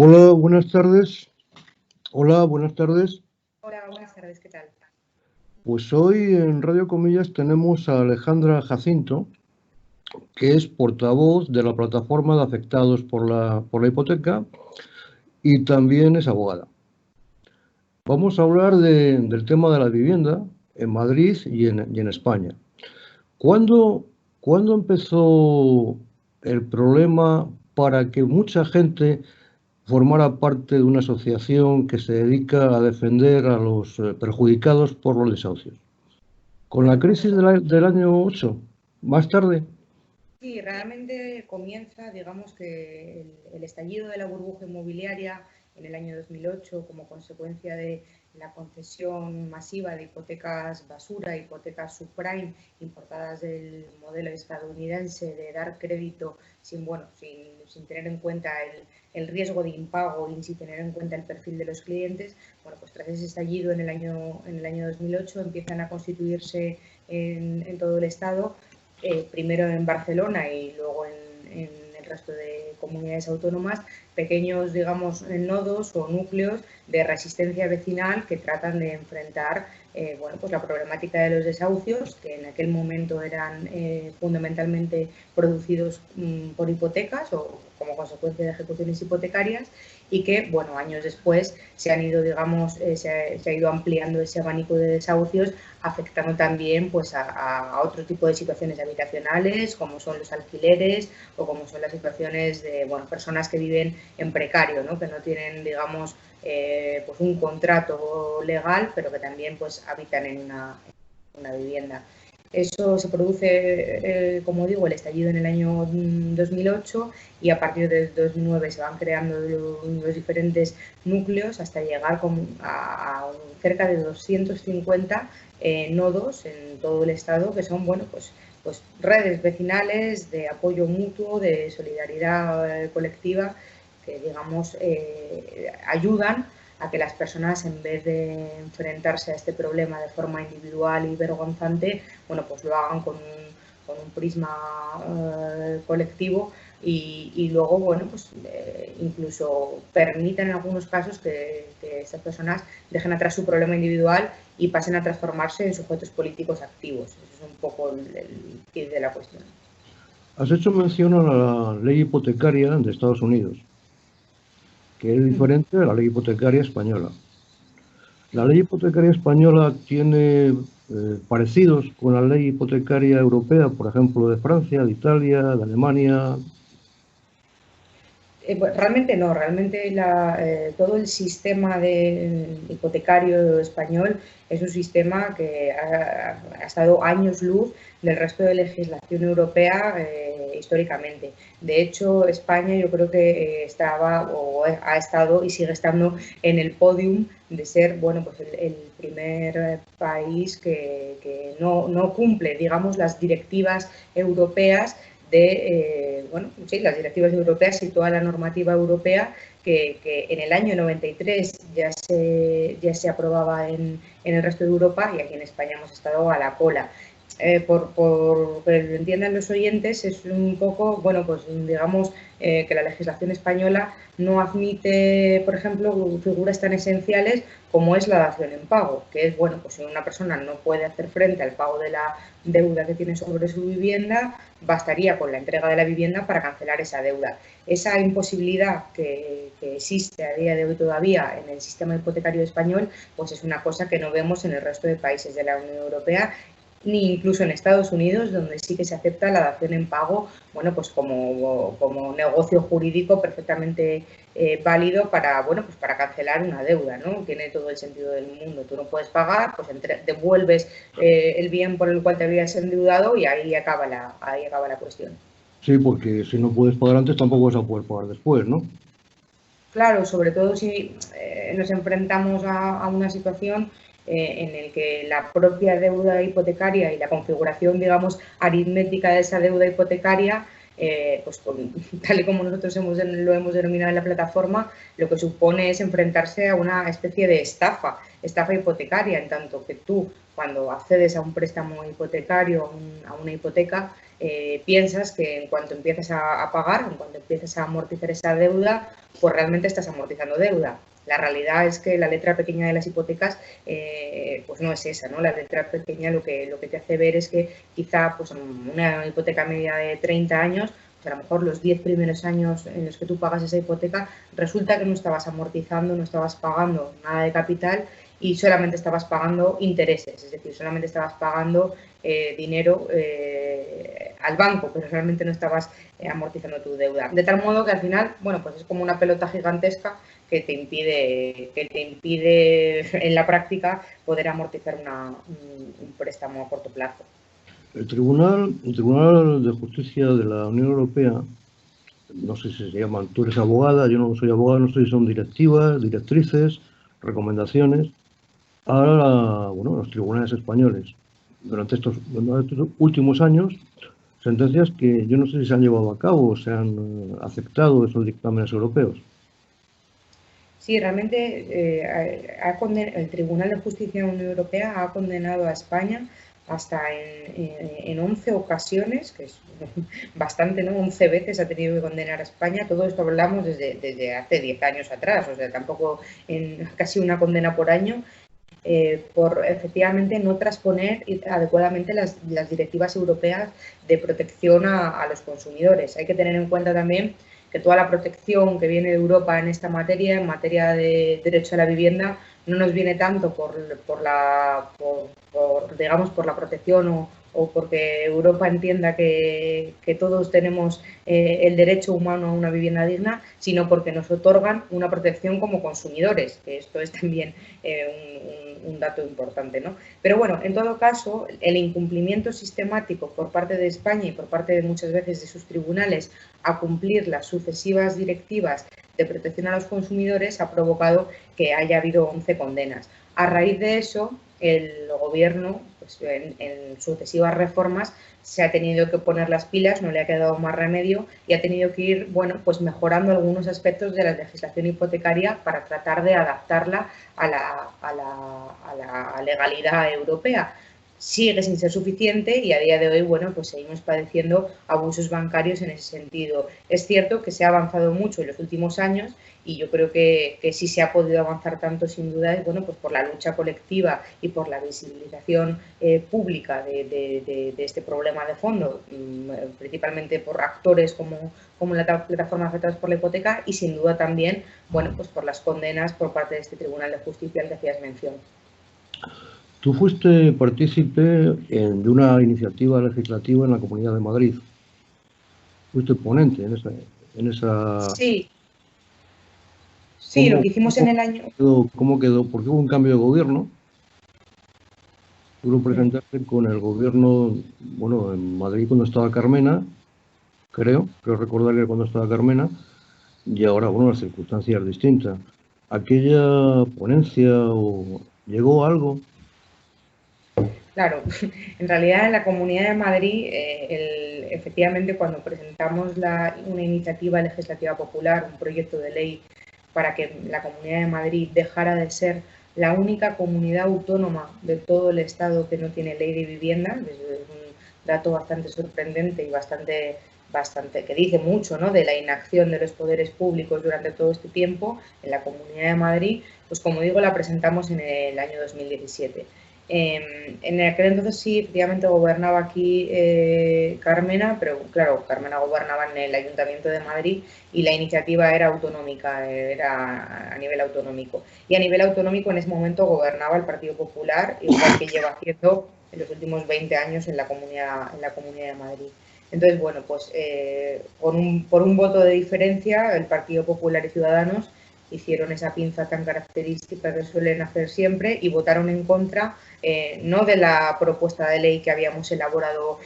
Hola, buenas tardes. Hola, buenas tardes. Hola, buenas tardes, ¿qué tal? Pues hoy en Radio Comillas tenemos a Alejandra Jacinto, que es portavoz de la plataforma de afectados por la hipoteca y también es abogada. Vamos a hablar del tema de la vivienda en Madrid y en España. ¿Cuándo, cuándo empezó el problema para que mucha gente formara parte de una asociación que se dedica a defender a los perjudicados por los desahucios? ¿Con la Bueno, pues crisis del año 8? ¿Más tarde? sí, realmente comienza, digamos que el estallido de la burbuja inmobiliaria en el año 2008 como consecuencia de la concesión masiva de hipotecas basura, hipotecas subprime importadas del modelo estadounidense de dar crédito sin tener en cuenta el riesgo de impago y sin tener en cuenta el perfil de los clientes. Bueno, pues tras ese estallido en el año 2008 empiezan a constituirse en todo el Estado, primero en Barcelona y luego en el resto de comunidades autónomas, pequeños, digamos, nodos o núcleos de resistencia vecinal que tratan de enfrentar pues la problemática de los desahucios, que en aquel momento eran fundamentalmente producidos por hipotecas o como consecuencia de ejecuciones hipotecarias, y que, bueno, años después se han ido, digamos, se ha ido ampliando ese abanico de desahucios, afectando también pues a otro tipo de situaciones habitacionales, como son los alquileres o como son las situaciones de, bueno, personas que viven en precario, ¿no? Que no tienen, digamos, pues un contrato legal, pero que también pues habitan en una vivienda. Eso se produce, como digo, el estallido en el año 2008, y a partir de 2009 se van creando los diferentes núcleos hasta llegar a cerca de 250 nodos en todo el Estado, que son, bueno, pues redes vecinales de apoyo mutuo, de solidaridad colectiva, que, digamos, ayudan a que las personas, en vez de enfrentarse a este problema de forma individual y vergonzante, bueno, pues lo hagan con un prisma colectivo, y luego, bueno, pues incluso permiten en algunos casos que estas personas dejen atrás su problema individual y pasen a transformarse en sujetos políticos activos. Eso es un poco el kit de la cuestión. Has hecho mención a la ley hipotecaria de Estados Unidos, que es diferente de la ley hipotecaria española. La ley hipotecaria española tiene parecidos con la ley hipotecaria europea, por ejemplo, de Francia, de Italia, de Alemania. Realmente no, realmente todo el sistema hipotecario español es un sistema que ha estado años luz del resto de legislación europea históricamente. De hecho, España yo creo que estaba o ha estado y sigue estando en el podium de ser, bueno, pues el primer país que no cumple, digamos, las directivas europeas bueno, sí, las directivas europeas y toda la normativa europea que en el año 93 ya se aprobaba en el resto de Europa, y aquí en España hemos estado a la cola. Por que lo entiendan los oyentes, es un poco, bueno, pues digamos que la legislación española no admite, por ejemplo, figuras tan esenciales como es la dación en pago, que es, bueno, pues si una persona no puede hacer frente al pago de la deuda que tiene sobre su vivienda, bastaría con la entrega de la vivienda para cancelar esa deuda. Esa imposibilidad que existe a día de hoy todavía en el sistema hipotecario español, pues es una cosa que no vemos en el resto de países de la Unión Europea, ni incluso en Estados Unidos, donde sí que se acepta la dación en pago, bueno, pues como negocio jurídico perfectamente válido para, bueno, pues para cancelar una deuda, ¿no? Tiene todo el sentido del mundo. Tú no puedes pagar, pues devuelves el bien por el cual te habías endeudado, y ahí acaba la cuestión. Sí, porque si no puedes pagar antes, tampoco vas a poder pagar después, ¿no? Claro, sobre todo si nos enfrentamos a una situación en la que la propia deuda hipotecaria y la configuración, digamos, aritmética de esa deuda hipotecaria, pues tal y como nosotros lo hemos denominado en la plataforma, lo que supone es enfrentarse a una especie de estafa hipotecaria, en tanto que tú, cuando accedes a un préstamo hipotecario, a una hipoteca, piensas que en cuanto empieces a pagar, en cuanto empieces a amortizar esa deuda, pues realmente estás amortizando deuda. La realidad es que la letra pequeña de las hipotecas pues no es esa, ¿no? La letra pequeña lo que te hace ver es que quizá pues una hipoteca media de 30 años, pues a lo mejor los 10 primeros años en los que tú pagas esa hipoteca, resulta que no estabas amortizando, no estabas pagando nada de capital y solamente estabas pagando intereses, es decir, solamente estabas pagando dinero al banco, pero realmente no estabas amortizando tu deuda. De tal modo que al final, bueno, pues es como una pelota gigantesca que te impide en la práctica poder amortizar un préstamo a corto plazo. El Tribunal de Justicia de la Unión Europea, no sé si se llaman, tú eres abogada, yo no soy abogado, no sé si son directivas, directrices, recomendaciones. Ahora, bueno, los tribunales españoles, durante estos últimos años, sentencias que yo no sé si se han llevado a cabo o se han aceptado esos dictámenes europeos. Sí, realmente el Tribunal de Justicia de la Unión Europea ha condenado a España hasta en 11 ocasiones, que es bastante, ¿no? 11 veces ha tenido que condenar a España. Todo esto hablamos desde hace 10 años atrás, o sea, tampoco en casi una condena por año, por efectivamente no transponer adecuadamente las directivas europeas de protección a los consumidores. Hay que tener en cuenta también que toda la protección que viene de Europa en esta materia, en materia de derecho a la vivienda, no nos viene tanto por la protección o porque Europa entienda que todos tenemos el derecho humano a una vivienda digna, sino porque nos otorgan una protección como consumidores, que esto es también un dato importante, ¿no? Pero bueno, en todo caso, el incumplimiento sistemático por parte de España y por parte de muchas veces de sus tribunales a cumplir las sucesivas directivas de protección a los consumidores ha provocado que haya habido 11 condenas. A raíz de eso, el Gobierno, pues, en sucesivas reformas, se ha tenido que poner las pilas, no le ha quedado más remedio y ha tenido que ir, bueno, pues mejorando algunos aspectos de la legislación hipotecaria para tratar de adaptarla a la legalidad europea. Sigue sin ser suficiente y a día de hoy, bueno, pues seguimos padeciendo abusos bancarios en ese sentido. Es cierto que se ha avanzado mucho en los últimos años y yo creo que sí se ha podido avanzar tanto, sin duda, es bueno, pues por la lucha colectiva y por la visibilización pública de este problema de fondo, principalmente por actores como la plataforma Afectados por la Hipoteca y sin duda también, bueno, pues por las condenas por parte de este Tribunal de Justicia al que hacías mención. Tú fuiste partícipe de una iniciativa legislativa en la Comunidad de Madrid. Fuiste ponente en esa... Sí. Sí, lo que hicimos en el año... ¿Cómo quedó? Porque hubo un cambio de gobierno. Tú lo presentaste con el gobierno, bueno, en Madrid cuando estaba Carmena, creo recordar que cuando estaba Carmena, y ahora, bueno, las circunstancias distintas. ¿Aquella ponencia o llegó algo? Claro, en realidad en la Comunidad de Madrid, efectivamente, cuando presentamos una iniciativa legislativa popular, un proyecto de ley para que la Comunidad de Madrid dejara de ser la única comunidad autónoma de todo el Estado que no tiene ley de vivienda, es un dato bastante sorprendente y bastante que dice mucho, ¿no?, de la inacción de los poderes públicos durante todo este tiempo en la Comunidad de Madrid, pues como digo, la presentamos en el año 2017. En aquel entonces sí, efectivamente gobernaba aquí Carmena, pero claro, Carmena gobernaba en el Ayuntamiento de Madrid y la iniciativa era autonómica, era a nivel autonómico. Y a nivel autonómico en ese momento gobernaba el Partido Popular, igual que lleva haciendo en los últimos 20 años en la Comunidad de Madrid. Entonces, bueno, pues por un voto de diferencia, el Partido Popular y Ciudadanos hicieron esa pinza tan característica que suelen hacer siempre y votaron en contra, no de la propuesta de ley que habíamos elaborado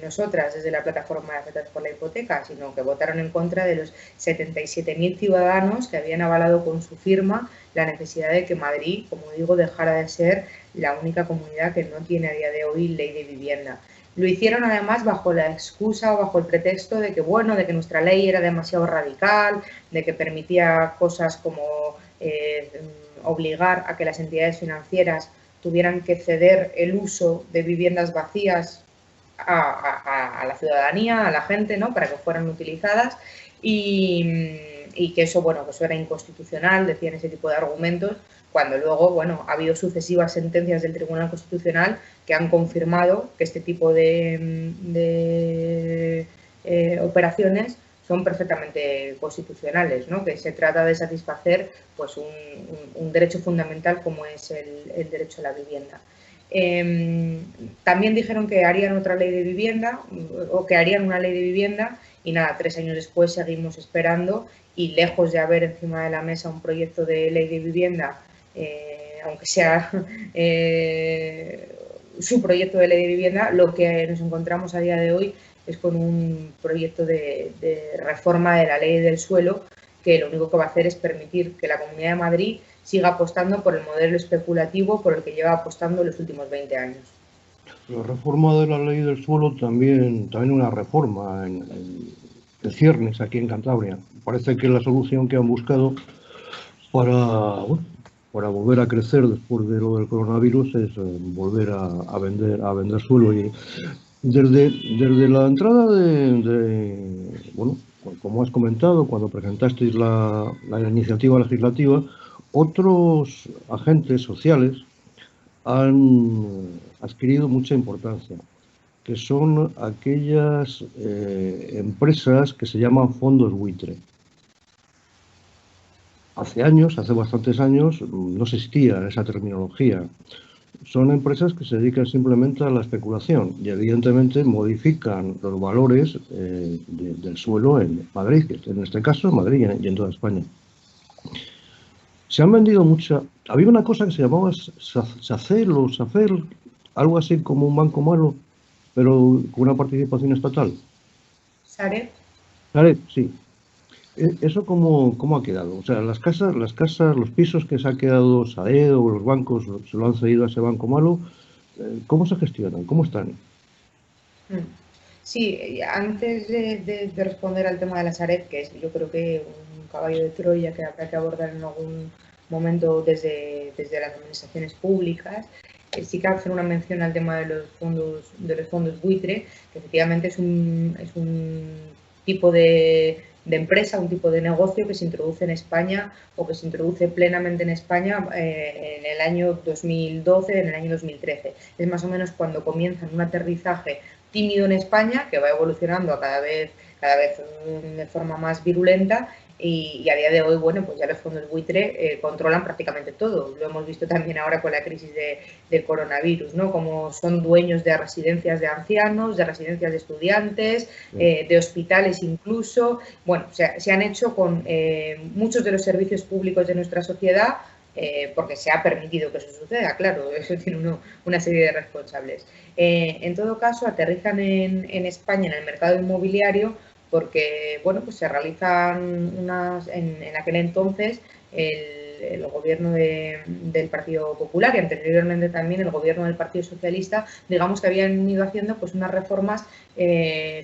nosotras desde la plataforma de Afectados por la Hipoteca, sino que votaron en contra de los 77.000 ciudadanos que habían avalado con su firma la necesidad de que Madrid, como digo, dejara de ser la única comunidad que no tiene a día de hoy ley de vivienda. Lo hicieron además bajo la excusa o bajo el pretexto de que, bueno, de que nuestra ley era demasiado radical, de que permitía cosas como obligar a que las entidades financieras tuvieran que ceder el uso de viviendas vacías a la ciudadanía, a la gente, ¿no? Para que fueran utilizadas y que eso, bueno, que eso era inconstitucional, decían ese tipo de argumentos, cuando luego, bueno, ha habido sucesivas sentencias del Tribunal Constitucional que han confirmado que este tipo de operaciones son perfectamente constitucionales, ¿no? Que se trata de satisfacer pues un derecho fundamental como es el derecho a la vivienda. También dijeron que harían otra ley de vivienda o que harían una ley de vivienda y nada, 3 años después seguimos esperando y lejos de haber encima de la mesa un proyecto de ley de vivienda, aunque sea su proyecto de ley de vivienda, lo que nos encontramos a día de hoy es con un proyecto de reforma de la ley del suelo que lo único que va a hacer es permitir que la Comunidad de Madrid siga apostando por el modelo especulativo por el que lleva apostando los últimos 20 años. La reforma de la ley del suelo también una reforma en ciernes aquí en Cantabria. Parece que la solución que han buscado para volver a crecer después de lo del coronavirus es volver a vender suelo. Y desde la entrada bueno, como has comentado, cuando presentasteis la iniciativa legislativa, otros agentes sociales han adquirido mucha importancia, que son aquellas empresas que se llaman fondos buitre. Hace bastantes años, no existía esa terminología. Son empresas que se dedican simplemente a la especulación y evidentemente modifican los valores del suelo en Madrid, en este caso en Madrid y en toda España. Se han vendido mucha... Había una cosa que se llamaba SACEL o SACEL, algo así como un banco malo, pero con una participación estatal. ¿Sareb? Sareb, sí. ¿Eso cómo ha quedado? O sea, las casas, los pisos que se ha quedado Sareb o los bancos se lo han cedido a ese banco malo, ¿cómo se gestionan? ¿Cómo están? Sí, antes de responder al tema de la Sareb, que es yo creo que un caballo de Troya que habrá que abordar en algún momento desde las administraciones públicas, sí que hacer una mención al tema de los fondos buitre, que efectivamente es un tipo de empresa, un tipo de negocio que se introduce en España o que se introduce plenamente en España en el año 2012, en el año 2013. Es más o menos cuando comienzan un aterrizaje tímido en España, que va evolucionando a cada vez de forma más virulenta y a día de hoy, bueno, pues ya los fondos buitre controlan prácticamente todo. Lo hemos visto también ahora con la crisis del coronavirus, ¿no? Como son dueños de residencias de ancianos, de residencias de estudiantes, de hospitales incluso. Bueno, se han hecho con muchos de los servicios públicos de nuestra sociedad, porque se ha permitido que eso suceda, claro, eso tiene una serie de responsables. En todo caso, aterrizan en España, en el mercado inmobiliario, porque bueno, pues se realizan en aquel entonces el gobierno del Partido Popular y anteriormente también el gobierno del Partido Socialista, digamos que habían ido haciendo pues unas reformas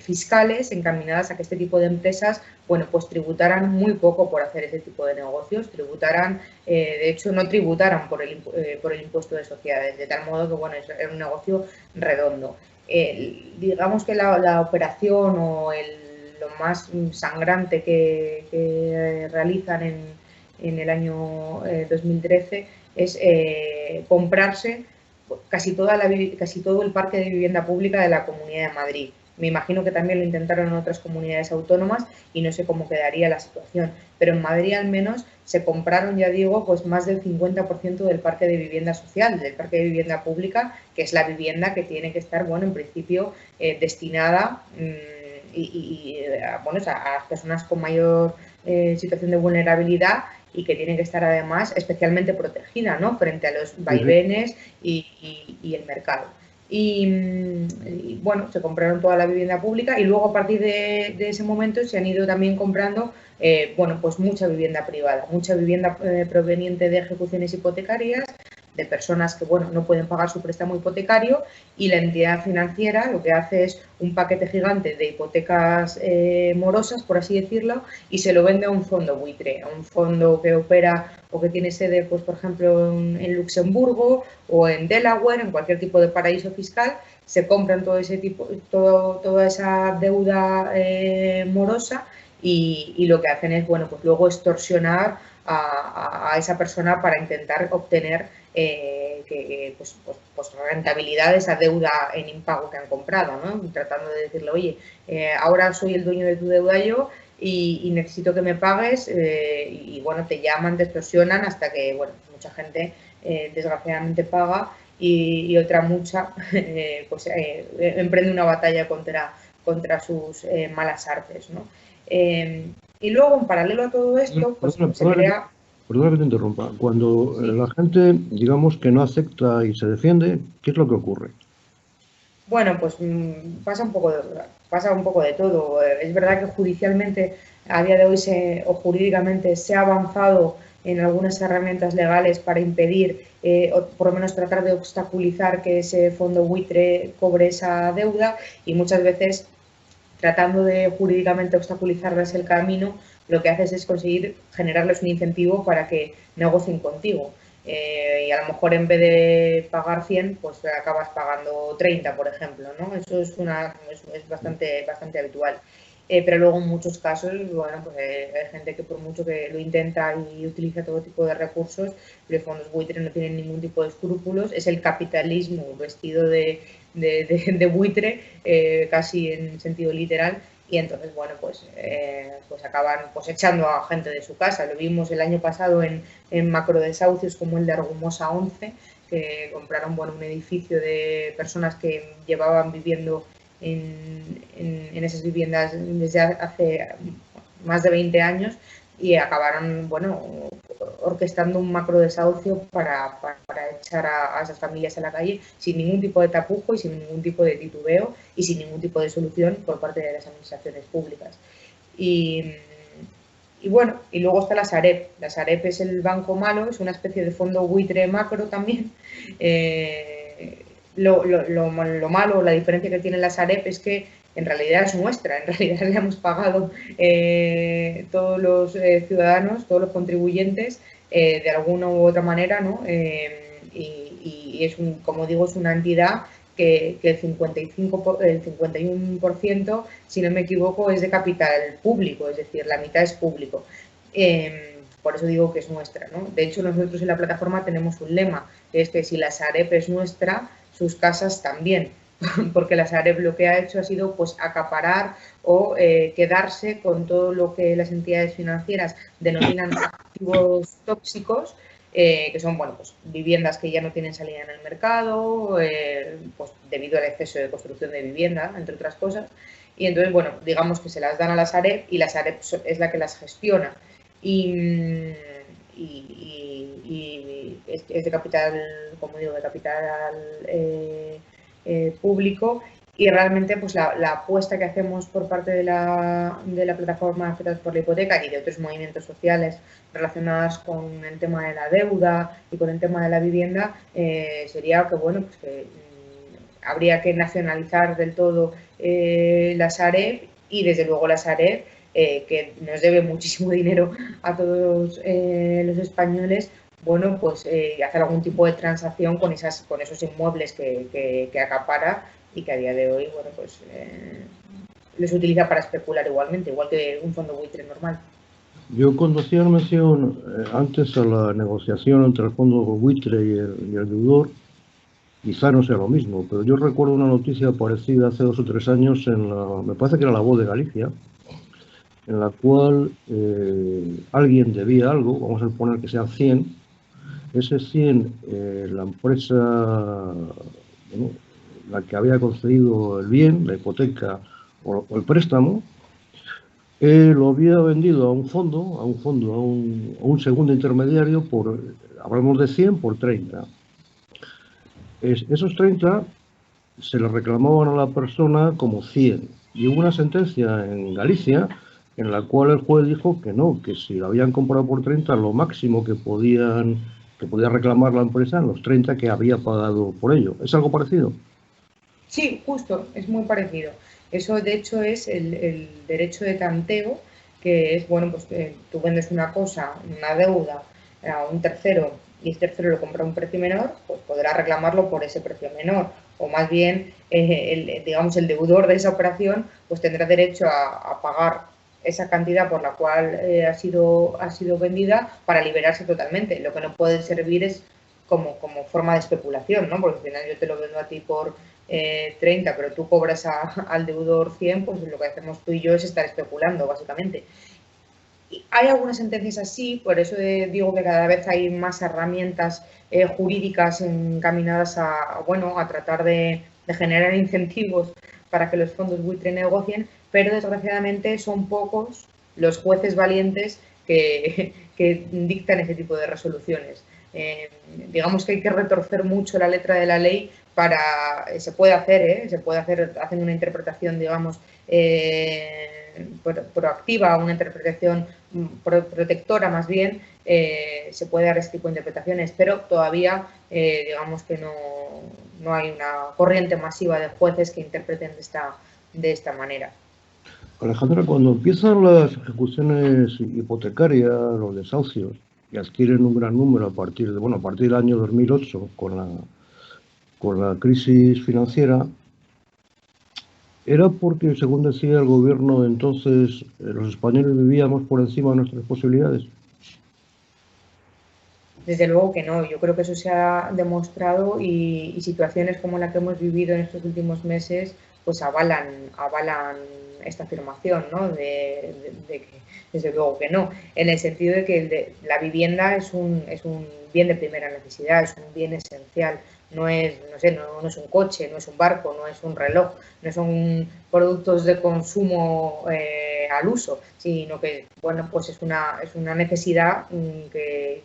fiscales encaminadas a que este tipo de empresas, bueno, pues tributaran muy poco por hacer ese tipo de negocios, tributaran, de hecho no tributaran por el impuesto de sociedades, de tal modo que bueno, era un negocio redondo. Digamos que la operación o lo más sangrante que realizan en el año 2013 es comprarse casi todo el parque de vivienda pública de la Comunidad de Madrid. Me imagino que también lo intentaron en otras comunidades autónomas y no sé cómo quedaría la situación, pero en Madrid al menos se compraron, ya digo, pues más del 50% del parque de vivienda social, del parque de vivienda pública, que es la vivienda que tiene que estar, bueno, en principio destinada bueno, a las personas con mayor situación de vulnerabilidad y que tiene que estar además especialmente protegida, ¿no?, frente a los vaivenes y el mercado. Y bueno, se compraron toda la vivienda pública y luego a partir de ese momento se han ido también comprando bueno, pues mucha vivienda privada, mucha vivienda proveniente de ejecuciones hipotecarias, de personas que, bueno, no pueden pagar su préstamo hipotecario, y la entidad financiera lo que hace es un paquete gigante de hipotecas morosas, por así decirlo, y se lo vende a un fondo buitre, a un fondo que opera o que tiene sede, pues, por ejemplo, en Luxemburgo o en Delaware, en cualquier tipo de paraíso fiscal. Se compran todo ese tipo, toda esa deuda morosa, y lo que hacen es, bueno, pues luego extorsionar a esa persona para intentar obtener pues rentabilidad de esa deuda en impago que han comprado, ¿no? Tratando de decirle, oye, ahora soy el dueño de tu deuda yo, y necesito que me pagues, y bueno, te llaman, te extorsionan hasta que, bueno, mucha gente desgraciadamente paga, y otra mucha pues emprende una batalla contra sus malas artes, ¿no? Y luego, en paralelo a todo esto, pues se crea... Perdona que te interrumpa. Cuando la gente, digamos, que no acepta y se defiende, ¿qué es lo que ocurre? Bueno, pues pasa un poco de todo. Es verdad que judicialmente a día de hoy o jurídicamente se ha avanzado en algunas herramientas legales para impedir o por lo menos tratar de obstaculizar que ese fondo buitre cobre esa deuda, y muchas veces, tratando de jurídicamente obstaculizarles el camino, lo que haces es conseguir generarles un incentivo para que negocien contigo. Y a lo mejor en vez de pagar 100, pues acabas pagando 30, por ejemplo, ¿no? Eso es bastante habitual. Pero luego, en muchos casos, bueno, pues hay gente que, por mucho que lo intenta y utiliza todo tipo de recursos, los fondos buitres no tienen ningún tipo de escrúpulos. Es el capitalismo vestido de buitre, casi en sentido literal, y entonces, bueno, pues acaban pues echando a gente de su casa. Lo vimos el año pasado en macrodesahucios como el de Argumosa 11, que compraron, bueno, un edificio de personas que llevaban viviendo en esas viviendas desde hace más de 20 años, y acabaron, bueno, orquestando un macro desahucio para echar a esas familias a la calle sin ningún tipo de tapujo y sin ningún tipo de titubeo y sin ningún tipo de solución por parte de las administraciones públicas. Y bueno, y luego está la Sareb. La Sareb es el banco malo, es una especie de fondo buitre macro también. Lo malo, la diferencia que tiene la Sareb es que en realidad es nuestra, en realidad le hemos pagado todos los ciudadanos, todos los contribuyentes, de alguna u otra manera, ¿no? Y es como digo, es una entidad que el 51%, si no me equivoco, es de capital público, es decir, la mitad es público. Por eso digo que es nuestra, ¿no? De hecho, nosotros en la plataforma tenemos un lema, que es que si la Sareb es nuestra, sus casas también, porque la Sareb lo que ha hecho ha sido, pues, acaparar o quedarse con todo lo que las entidades financieras denominan activos tóxicos, que son, bueno, pues viviendas que ya no tienen salida en el mercado, pues debido al exceso de construcción de vivienda, entre otras cosas. Y entonces, bueno, digamos que se las dan a la Sareb, y la Sareb es la que las gestiona. Y es de capital, como digo, de capital público, y realmente, pues la apuesta que hacemos por parte de la plataforma Afectados por la Hipoteca y de otros movimientos sociales relacionados con el tema de la deuda y con el tema de la vivienda, sería que, bueno, pues que habría que nacionalizar del todo la Sareb, y desde luego la Sareb, que nos debe muchísimo dinero a todos los españoles, bueno, pues hacer algún tipo de transacción con esos inmuebles que acapara, y que a día de hoy, bueno, pues los utiliza para especular igualmente, igual que un fondo buitre normal. Yo cuando hacía mención antes a la negociación entre el fondo buitre y el deudor, quizá no sea lo mismo, pero yo recuerdo una noticia parecida hace 2 o 3 años me parece que era La Voz de Galicia, en la cual alguien debía algo, vamos a suponer que sean 100, ese 100, la empresa, bueno, la que había concedido el bien, la hipoteca o el préstamo, lo había vendido a un fondo, a un segundo intermediario hablamos de 100 por 30. Esos 30 se le reclamaban a la persona como 100. Y hubo una sentencia en Galicia en la cual el juez dijo que no, que si lo habían comprado por 30, lo máximo que que podía reclamar la empresa en los 30 que había pagado por ello. ¿Es algo parecido? Sí, justo, es muy parecido. Eso, de hecho, es el derecho de tanteo, que es, bueno, pues tú vendes una cosa, una deuda, a un tercero y ese tercero lo compra a un precio menor, pues podrá reclamarlo por ese precio menor. O más bien, digamos, el deudor de esa operación pues tendrá derecho a pagar esa cantidad por la cual ha sido vendida para liberarse totalmente. Lo que no puede servir es como forma de especulación, ¿no? Porque al final yo te lo vendo a ti por 30, pero tú cobras al deudor 100, pues lo que hacemos tú y yo es estar especulando, básicamente. Y hay algunas sentencias así, por eso digo que cada vez hay más herramientas jurídicas encaminadas bueno, a tratar de generar incentivos para que los fondos buitre negocien, pero desgraciadamente son pocos los jueces valientes que dictan ese tipo de resoluciones. Digamos que hay que retorcer mucho la letra de la ley se puede hacer haciendo una interpretación, digamos, proactiva, una interpretación protectora más bien, se puede dar este tipo de interpretaciones, pero todavía digamos que no hay una corriente masiva de jueces que interpreten de esta manera. Alejandra, cuando empiezan las ejecuciones hipotecarias, los desahucios, y adquieren un gran número a partir del año 2008, con la crisis financiera, ¿era porque, según decía el gobierno de entonces, los españoles vivíamos por encima de nuestras posibilidades? Desde luego que no, yo creo que eso se ha demostrado y situaciones como la que hemos vivido en estos últimos meses pues avalan esta afirmación, ¿no? De que desde luego que no, en el sentido de que la vivienda es un bien de primera necesidad, es un bien esencial, no es un coche, no es un barco, no es un reloj, no son productos de consumo al uso, sino que, bueno, pues es una necesidad que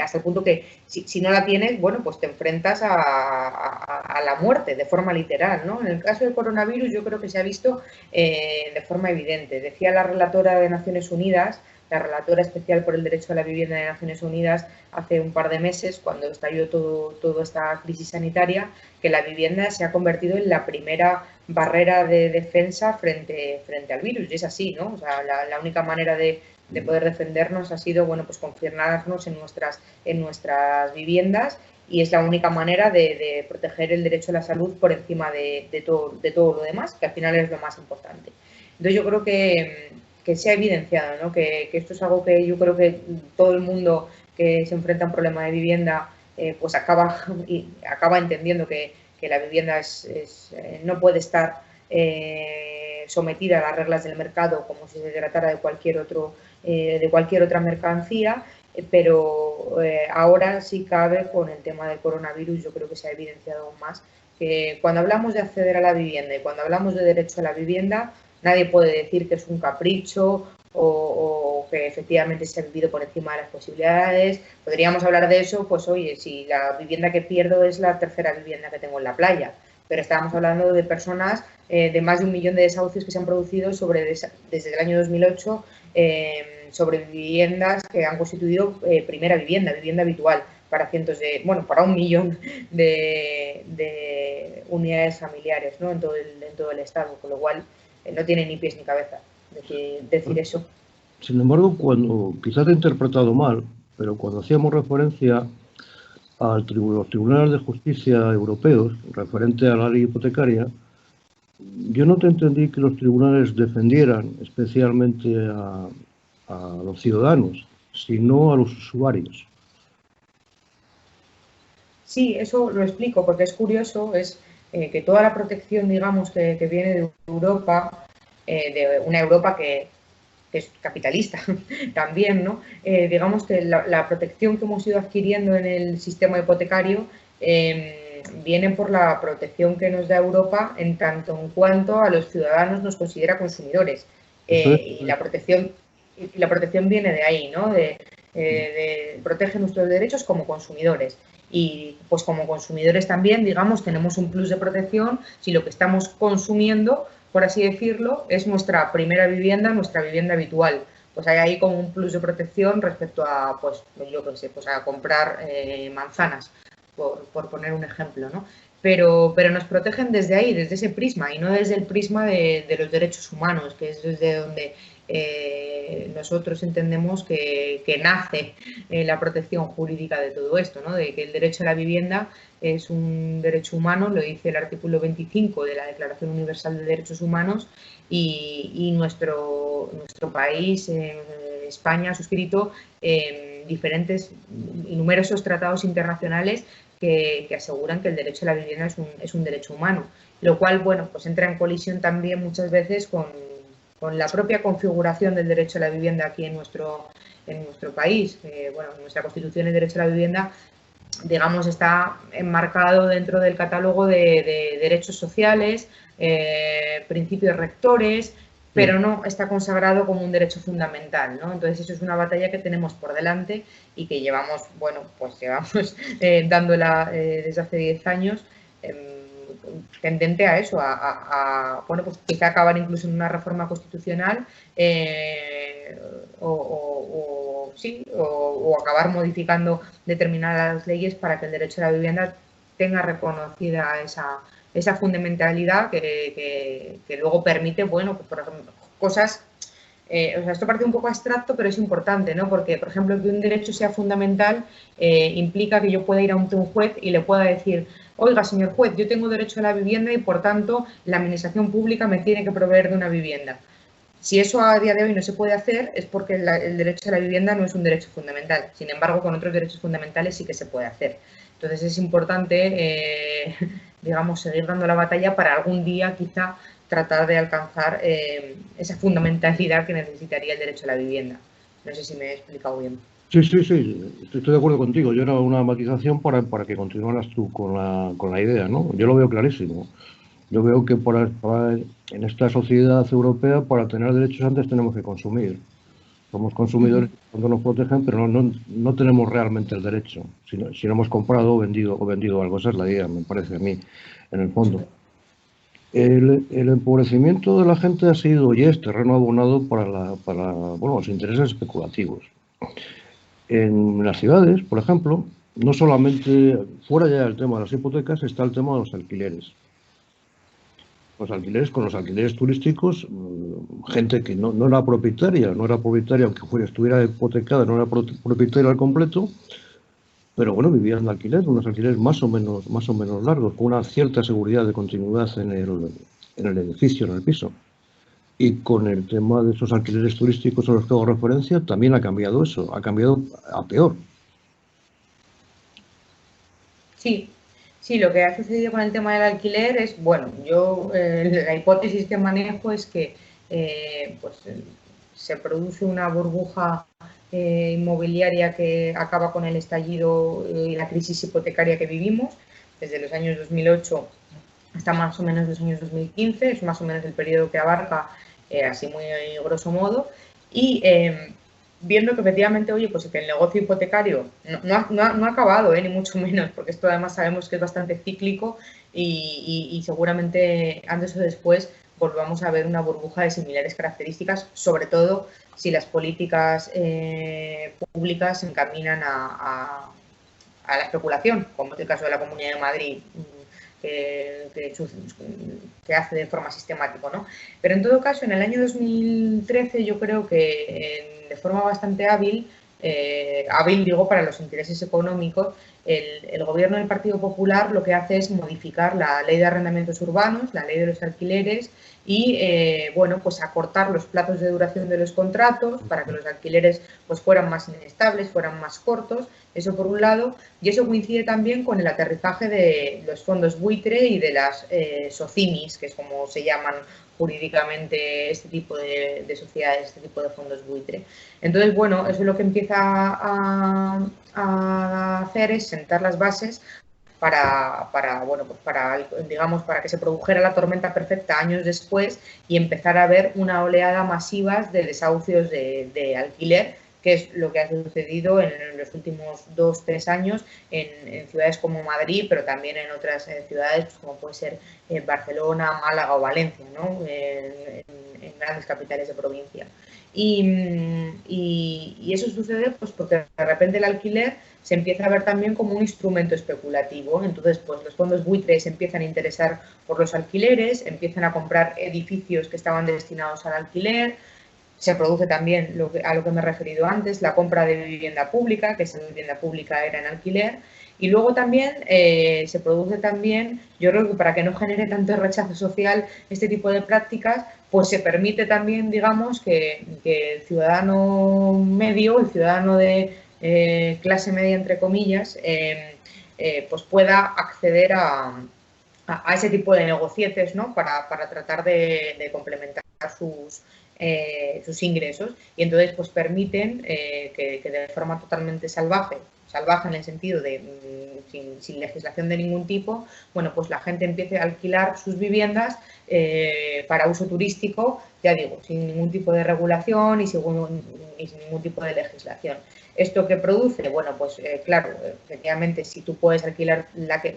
hasta el punto que si no la tienes, bueno, pues te enfrentas a la muerte de forma literal, ¿no? En el caso del coronavirus yo creo que se ha visto de forma evidente. Decía la relatora de Naciones Unidas, la relatora especial por el derecho a la vivienda de Naciones Unidas, hace un par de meses, cuando estalló toda esta crisis sanitaria, que la vivienda se ha convertido en la primera barrera de defensa frente al virus. Y es así, ¿no? O sea, la única manera de poder defendernos ha sido, bueno, pues confinarnos en nuestras viviendas, y es la única manera de proteger el derecho a la salud por encima de todo lo demás, que al final es lo más importante. Entonces yo creo que se ha evidenciado, ¿no? Que esto es algo que yo creo que todo el mundo que se enfrenta a un problema de vivienda pues acaba entendiendo que la vivienda no puede estar sometida a las reglas del mercado como si se tratara de cualquier otra mercancía, pero ahora sí cabe, con el tema del coronavirus, yo creo que se ha evidenciado aún más que cuando hablamos de acceder a la vivienda y cuando hablamos de derecho a la vivienda, nadie puede decir que es un capricho o que efectivamente se ha vivido por encima de las posibilidades. Podríamos hablar de eso, pues oye, si la vivienda que pierdo es la tercera vivienda que tengo en la playa, pero estábamos hablando de personas, de más de 1 millón de desahucios que se han producido desde el año 2008 sobre viviendas que han constituido primera vivienda habitual para para 1 millón de unidades familiares, ¿no? en todo el estado, con lo cual no tiene ni pies ni cabeza decir eso. Sin embargo, quizás te he interpretado mal, pero cuando hacíamos referencia a los tribunales de justicia europeos referente a la ley hipotecaria, yo no te entendí que los tribunales defendieran especialmente a los ciudadanos, sino a los usuarios. Sí, eso lo explico porque es curioso, es que toda la protección, digamos, que viene de Europa, de una Europa que es capitalista también, ¿no? Digamos que la protección que hemos ido adquiriendo en el sistema hipotecario viene por la protección que nos da Europa en tanto en cuanto a los ciudadanos nos considera consumidores. Y la protección viene de ahí, ¿no? Protege nuestros derechos como consumidores. Y pues como consumidores también, digamos, tenemos un plus de protección si lo que estamos consumiendo, por así decirlo, es nuestra primera vivienda, nuestra vivienda habitual. pues hay ahí como un plus de protección respecto a, pues yo qué sé, pues a comprar manzanas, por poner un ejemplo, ¿no? Pero nos protegen desde ahí, desde ese prisma, y no desde el prisma de los derechos humanos, que es desde donde nosotros entendemos que nace la protección jurídica de todo esto, ¿no? De que el derecho a la vivienda es un derecho humano, lo dice el artículo 25 de la Declaración Universal de Derechos Humanos, y nuestro país, España, ha suscrito diferentes y numerosos tratados internacionales que aseguran que el derecho a la vivienda es un derecho humano, lo cual, bueno, pues entra en colisión también muchas veces con la propia configuración del derecho a la vivienda aquí en nuestro país. Bueno, nuestra Constitución, el derecho a la vivienda, digamos, está enmarcado dentro del catálogo de derechos sociales, principios rectores, pero no está consagrado como un derecho fundamental, ¿no? Entonces, eso es una batalla que tenemos por delante y que llevamos, bueno, pues llevamos dándola desde hace 10 años, tendente a eso, bueno, pues quizá acabar incluso en una reforma constitucional o acabar modificando determinadas leyes para que el derecho a la vivienda tenga reconocida esa fundamentalidad que luego permite, bueno, pues por ejemplo, cosas. O sea, esto parece un poco abstracto, pero es importante, ¿no? Porque, por ejemplo, que un derecho sea fundamental implica que yo pueda ir ante un juez y le pueda decir: oiga, señor juez, yo tengo derecho a la vivienda y, por tanto, la administración pública me tiene que proveer de una vivienda. Si eso a día de hoy no se puede hacer, es porque el derecho a la vivienda no es un derecho fundamental. Sin embargo, con otros derechos fundamentales sí que se puede hacer. Entonces, es importante, digamos, seguir dando la batalla para algún día, quizá, tratar de alcanzar esa fundamentalidad que necesitaría el derecho a la vivienda. No sé si me he explicado bien. Sí, sí, sí, estoy de acuerdo contigo. Yo era una matización para que continuaras tú con la idea, ¿no? Yo lo veo clarísimo. Yo veo que en esta sociedad europea, para tener derechos antes tenemos que consumir. Somos consumidores cuando nos protegen, pero no tenemos realmente el derecho. Si no hemos comprado o vendido algo, esa es la idea, me parece a mí, en el fondo. El empobrecimiento de la gente ha sido y es terreno abonado para bueno, los intereses especulativos. En las ciudades, por ejemplo, no solamente, fuera ya del tema de las hipotecas, está el tema de los alquileres. Los alquileres, con los alquileres turísticos, gente que no era propietaria, aunque estuviera hipotecada, no era propietaria al completo, pero bueno, vivían de alquiler, unos alquileres más o menos largos, con una cierta seguridad de continuidad en el edificio, en el piso. Y con el tema de esos alquileres turísticos a los que hago referencia, también ha cambiado eso, ha cambiado a peor. Sí, sí, lo que ha sucedido con el tema del alquiler es, bueno, yo la hipótesis que manejo es que se produce una burbuja inmobiliaria que acaba con el estallido y la crisis hipotecaria que vivimos desde los años 2008 hasta más o menos los años 2015, es más o menos el periodo que abarca, así muy grosso modo, y viendo que efectivamente, oye, pues que el negocio hipotecario no ha acabado, ni mucho menos, porque esto además sabemos que es bastante cíclico y seguramente antes o después volvamos a ver una burbuja de similares características, sobre todo si las políticas públicas se encaminan a la especulación, como es el caso de la Comunidad de Madrid, que hace de forma sistemática, ¿no? Pero en todo caso, en el año 2013 yo creo que de forma bastante hábil digo para los intereses económicos, el gobierno del Partido Popular lo que hace es modificar la ley de arrendamientos urbanos, la ley de los alquileres y, bueno, pues acortar los plazos de duración de los contratos para que los alquileres pues fueran más inestables, fueran más cortos, eso por un lado, y eso coincide también con el aterrizaje de los fondos buitre y de las SOCIMIs, que es como se llaman jurídicamente este tipo de sociedades, este tipo de fondos buitre. Entonces, bueno, eso lo que empieza a hacer es sentar las bases digamos, para que se produjera la tormenta perfecta años después y empezar a ver una oleada masiva de desahucios de alquiler, que es lo que ha sucedido en los últimos 2-3 años en ciudades como Madrid, pero también en otras ciudades, pues como puede ser Barcelona, Málaga o Valencia, ¿no? En grandes capitales de provincia. Y eso sucede pues porque de repente el alquiler se empieza a ver también como un instrumento especulativo. Entonces, pues los fondos buitres empiezan a interesar por los alquileres, empiezan a comprar edificios que estaban destinados al alquiler. Se produce también a lo que me he referido antes, la compra de vivienda pública, que esa vivienda pública era en alquiler. Y luego también se produce también, yo creo que para que no genere tanto rechazo social este tipo de prácticas, pues se permite también, digamos, que el ciudadano medio, el ciudadano de clase media, entre comillas, pues pueda acceder a ese tipo de negocietes, ¿no? Para tratar de complementar sus ingresos, y entonces pues permiten que de forma totalmente salvaje en el sentido de sin legislación de ningún tipo, bueno, pues la gente empiece a alquilar sus viviendas para uso turístico, ya digo, sin ningún tipo de regulación y sin ningún tipo de legislación. ¿Esto qué produce? Bueno, pues claro, efectivamente, si tú puedes alquilar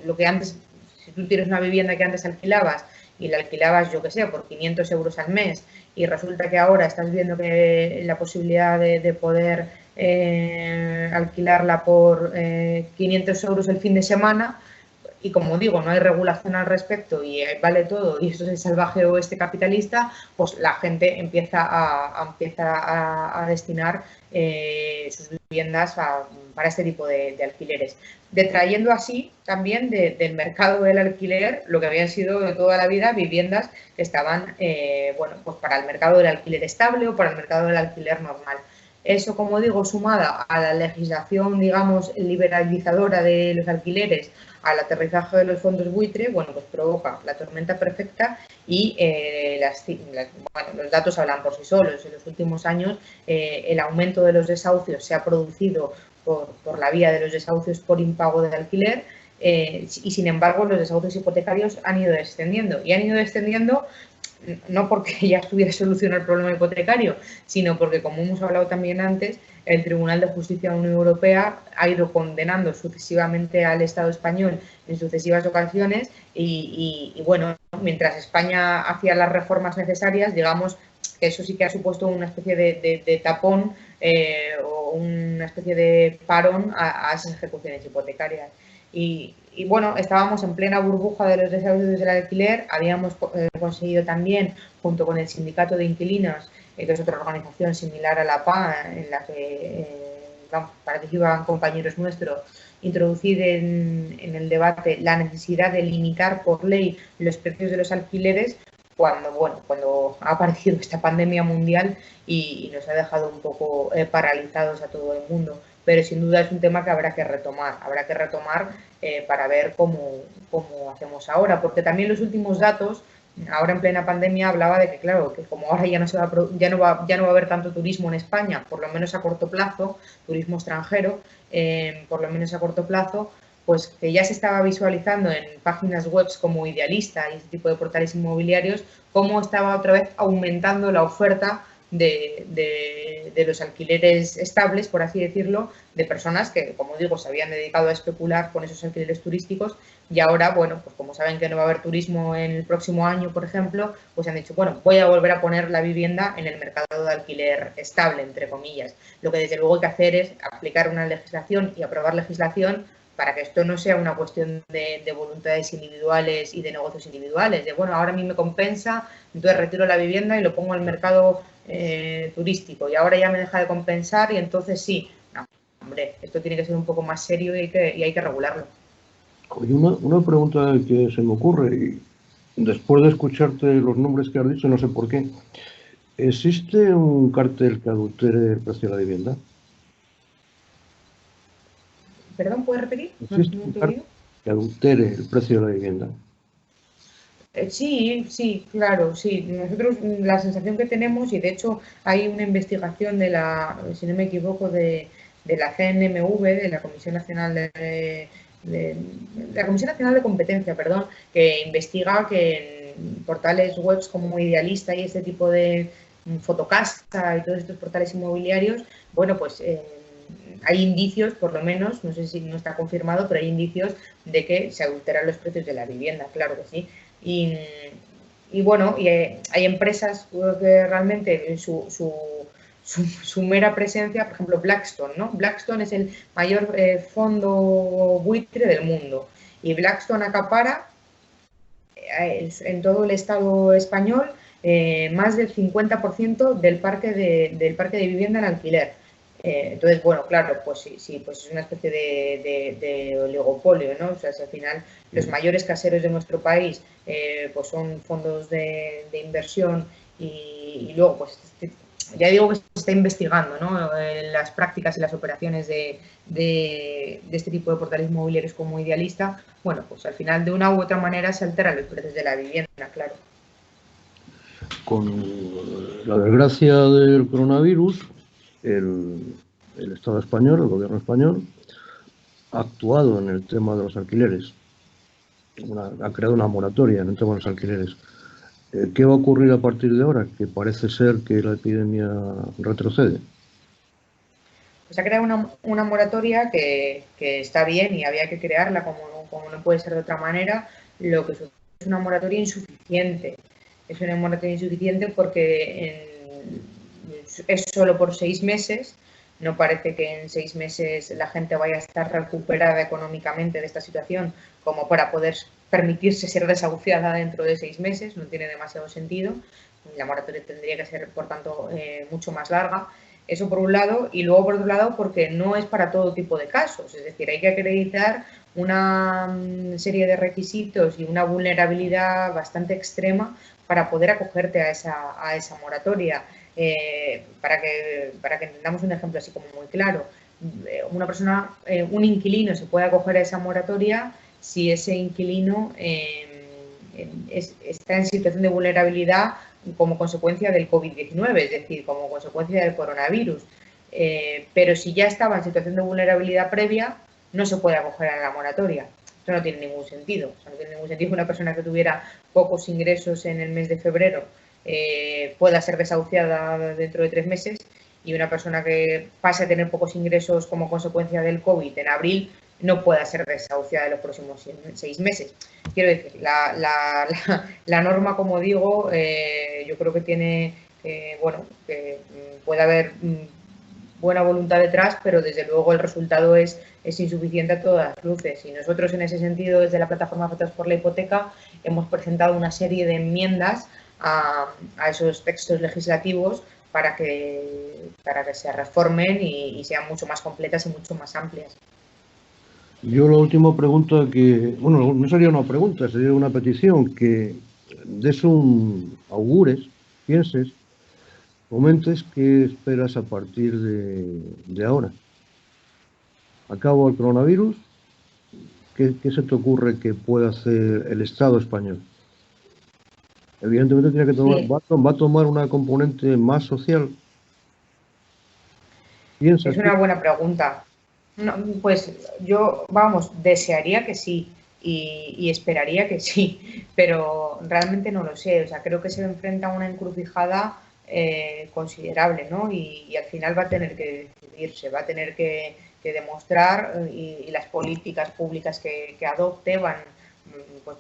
lo que antes, si tú tienes una vivienda que antes alquilabas y la alquilabas, yo que sé, por 500 euros al mes, y resulta que ahora estás viendo que la posibilidad de poder alquilarla por 500 euros el fin de semana, y como digo, no hay regulación al respecto y vale todo, y eso es el salvaje oeste capitalista, pues la gente empieza a destinar sus viviendas para este tipo de alquileres, detrayendo así también del mercado del alquiler lo que habían sido de toda la vida viviendas que estaban bueno, pues para el mercado del alquiler estable o para el mercado del alquiler normal. Eso, como digo, sumada a la legislación, digamos, liberalizadora de los alquileres, al aterrizaje de los fondos buitre, bueno, pues provoca la tormenta perfecta y bueno, los datos hablan por sí solos. En los últimos años el aumento de los desahucios se ha producido por la vía de los desahucios por impago de alquiler, y sin embargo los desahucios hipotecarios han ido descendiendo, y han ido descendiendo no porque ya estuviera solucionado el problema hipotecario, sino porque, como hemos hablado también antes, el Tribunal de Justicia de la Unión Europea ha ido condenando sucesivamente al Estado español en sucesivas ocasiones y bueno, mientras España hacía las reformas necesarias, digamos que eso sí que ha supuesto una especie de tapón o una especie de parón a esas ejecuciones hipotecarias. Y bueno, estábamos en plena burbuja de los desahucios del alquiler, habíamos conseguido también, junto con el Sindicato de Inquilinos, que es otra organización similar a la PA, en la que participan compañeros nuestros, introducir en el debate la necesidad de limitar por ley los precios de los alquileres cuando ha aparecido esta pandemia mundial y nos ha dejado un poco paralizados a todo el mundo. Pero sin duda es un tema que habrá que retomar para ver cómo hacemos ahora, porque también los últimos datos, ahora en plena pandemia, hablaba de que, claro, que como ahora ya no va a haber tanto turismo en España, por lo menos a corto plazo, turismo extranjero, por lo menos a corto plazo, pues que ya se estaba visualizando en páginas web como Idealista y este tipo de portales inmobiliarios, cómo estaba otra vez aumentando la oferta de los alquileres estables, por así decirlo, de personas que, como digo, se habían dedicado a especular con esos alquileres turísticos, y ahora, bueno, pues como saben que no va a haber turismo en el próximo año, por ejemplo, pues han dicho, bueno, voy a volver a poner la vivienda en el mercado de alquiler estable, entre comillas. Lo que desde luego hay que hacer es aplicar una legislación y aprobar legislación para que esto no sea una cuestión de voluntades individuales y de negocios individuales, de bueno, ahora a mí me compensa, entonces retiro la vivienda y lo pongo al mercado turístico, y ahora ya me deja de compensar y entonces sí. No, hombre, esto tiene que ser un poco más serio y hay que regularlo. Oye, una pregunta que se me ocurre, y después de escucharte los nombres que has dicho, no sé por qué. ¿Existe un cartel que adultere el precio de la vivienda? ¿Perdón, puedes repetir? ¿Existe un cartel que adultere el precio de la vivienda? Sí, claro, sí. Nosotros la sensación que tenemos, y de hecho hay una investigación de si no me equivoco, de la CNMV, de la Comisión Nacional la Comisión Nacional de Competencia, perdón, que investiga que en portales web como Idealista y este tipo de Fotocasa y todos estos portales inmobiliarios, bueno, pues hay indicios, por lo menos, no sé si no está confirmado, pero hay indicios de que se adulteran los precios de la vivienda, claro que sí. Y bueno, hay empresas que realmente su mera presencia, por ejemplo, Blackstone, ¿no? Blackstone es el mayor fondo buitre del mundo y Blackstone acapara en todo el Estado español más del 50% del parque de vivienda en alquiler. Entonces, bueno, claro, pues sí, pues es una especie de oligopolio, ¿no? O sea, si al final los mayores caseros de nuestro país pues son fondos de inversión y luego, pues ya digo que se está investigando, ¿no? Las prácticas y las operaciones de este tipo de portales inmobiliarios como Idealista, bueno, pues al final de una u otra manera se alteran los precios de la vivienda, claro. Con la desgracia del coronavirus, el Estado español, el gobierno español, ha actuado en el tema de los alquileres. Ha creado una moratoria en el tema de los alquileres. ¿Qué va a ocurrir a partir de ahora? Que parece ser que la epidemia retrocede. Pues ha creado una moratoria que está bien y había que crearla como no puede ser de otra manera. Lo que es una moratoria insuficiente. Es una moratoria insuficiente porque es solo por 6 meses. No parece que en 6 meses la gente vaya a estar recuperada económicamente de esta situación como para poder permitirse ser desahuciada dentro de 6 meses. No tiene demasiado sentido. La moratoria tendría que ser, por tanto, mucho más larga. Eso por un lado, y luego por otro lado porque no es para todo tipo de casos, es decir, hay que acreditar una serie de requisitos y una vulnerabilidad bastante extrema para poder acogerte a esa moratoria. Para que entendamos un ejemplo así como muy claro, una persona, un inquilino se puede acoger a esa moratoria si ese inquilino está en situación de vulnerabilidad como consecuencia del COVID-19, es decir, como consecuencia del coronavirus. Pero si ya estaba en situación de vulnerabilidad previa, no se puede acoger a la moratoria. Esto no tiene ningún sentido. O sea, no tiene ningún sentido que una persona que tuviera pocos ingresos en el mes de febrero pueda ser desahuciada dentro de 3 meses y una persona que pase a tener pocos ingresos como consecuencia del COVID en abril no pueda ser desahuciada en los próximos 6 meses. Quiero decir, la norma, como digo, yo creo que tiene, bueno, que puede haber buena voluntad detrás, pero desde luego el resultado es insuficiente a todas las luces. Y nosotros, en ese sentido, desde la plataforma Afectados por la Hipoteca, hemos presentado una serie de enmiendas a esos textos legislativos para que se reformen y sean mucho más completas y mucho más amplias. Yo la última pregunta que, bueno, no sería una pregunta, sería una petición, que des un augures, pienses, comentes qué esperas a partir de ahora. Acabo el coronavirus, ¿qué se te ocurre que pueda hacer el Estado español? Evidentemente tiene que tomar, Sí. va a tomar una componente más social. ¿Piensas Es tú? una buena pregunta. No, pues yo, vamos, desearía que sí y esperaría que sí, pero realmente no lo sé. O sea, creo que se enfrenta a una encrucijada considerable, ¿no? Y al final va a tener que decidirse, va a tener que demostrar y las políticas públicas que adopte pues,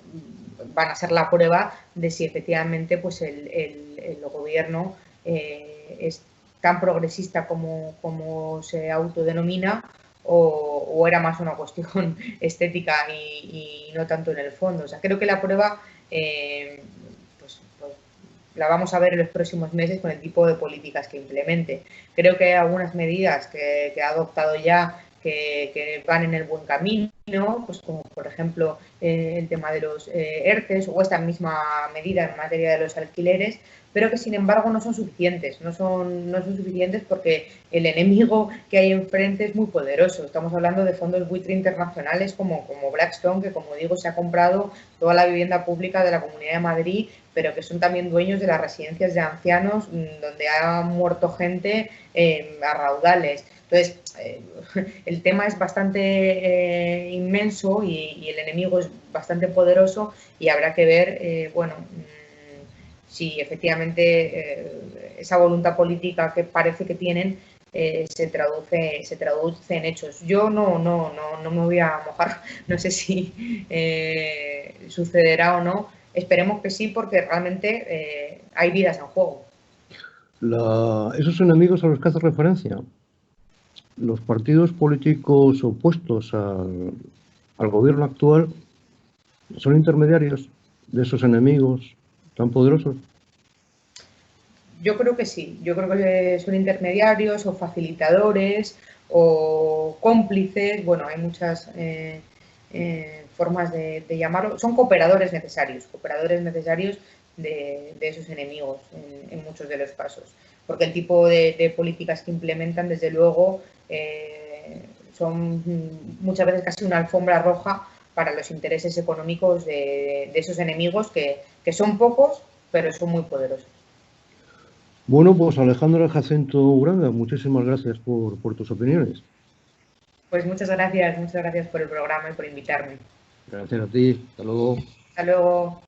van a ser la prueba de si efectivamente pues el gobierno es tan progresista como se autodenomina o era más una cuestión estética y no tanto en el fondo. O sea, creo que la prueba pues, la vamos a ver en los próximos meses con el tipo de políticas que implemente. Creo que hay algunas medidas que ha adoptado ya que van en el buen camino, pues como por ejemplo el tema de los ERTES o esta misma medida en materia de los alquileres, pero que sin embargo no son suficientes, no son suficientes porque el enemigo que hay enfrente es muy poderoso. Estamos hablando de fondos buitre internacionales como Blackstone, que como digo se ha comprado toda la vivienda pública de la Comunidad de Madrid, pero que son también dueños de las residencias de ancianos donde ha muerto gente a raudales. Entonces, el tema es bastante inmenso y el enemigo es bastante poderoso y habrá que ver, bueno, si efectivamente esa voluntad política que parece que tienen se traduce en hechos. Yo no me voy a mojar, no sé si sucederá o no, esperemos que sí, porque realmente hay vidas en juego. Esos enemigos a los que hace referencia, los partidos políticos opuestos al gobierno actual, son intermediarios de esos enemigos tan poderosos. Yo creo que sí, yo creo que son intermediarios o facilitadores o cómplices, bueno, hay muchas formas de llamarlo, son cooperadores necesarios de esos enemigos en muchos de los casos, porque el tipo de políticas que implementan, desde luego, son muchas veces casi una alfombra roja para los intereses económicos de esos enemigos que son pocos, pero son muy poderosos. Bueno, pues Alejandra Jacinto Uranga, muchísimas gracias por tus opiniones. Pues muchas gracias por el programa y por invitarme. Gracias a ti. Hasta luego. Hasta luego.